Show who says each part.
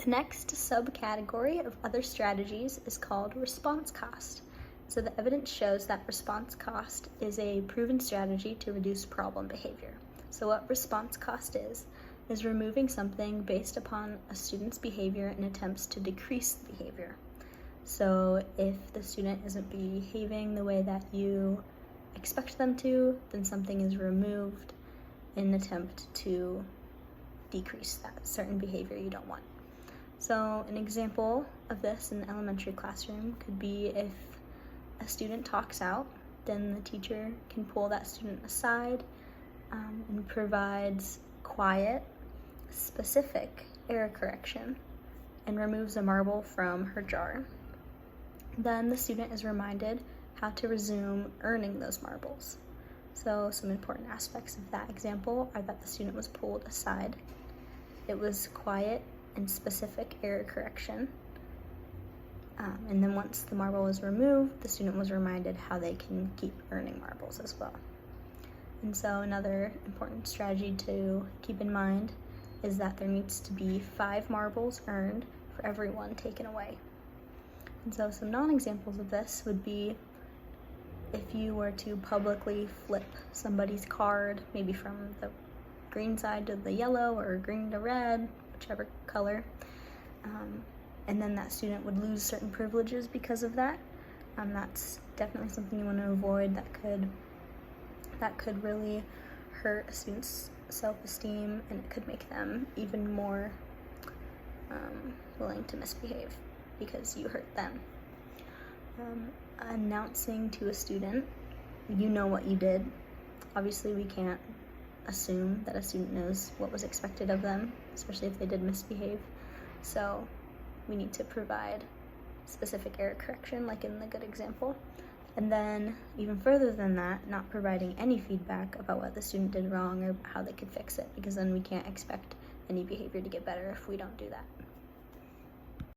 Speaker 1: The next subcategory of other strategies is called response cost. So the evidence shows that response cost is a proven strategy to reduce problem behavior. So what response cost is removing something based upon a student's behavior in attempts to decrease the behavior. So if the student isn't behaving the way that you expect them to, then something is removed in an attempt to decrease that certain behavior you don't want. So an example of this in the elementary classroom could be if a student talks out, then the teacher can pull that student aside and provides quiet, specific error correction and removes a marble from her jar. Then the student is reminded how to resume earning those marbles. So some important aspects of that example are that the student was pulled aside, it was quiet and specific error correction, and then once the marble was removed, the student was reminded how they can keep earning marbles as well. And so another important strategy to keep in mind is that there needs to be 5 marbles earned for every 1 taken away. And so some non-examples of this would be if you were to publicly flip somebody's card, maybe from the green side to the yellow or green to red, whichever color, and then that student would lose certain privileges because of that. That's definitely something you want to avoid. That could really hurt a student's self-esteem, and it could make them even more willing to misbehave because you hurt them. Announcing to a student, you know what you did. Obviously, we can't assume that a student knows what was expected of them, especially if they did misbehave. So we need to provide specific error correction, like in the good example. And then even further than that, not providing any feedback about what the student did wrong or how they could fix it, because then we can't expect any behavior to get better if we don't do that.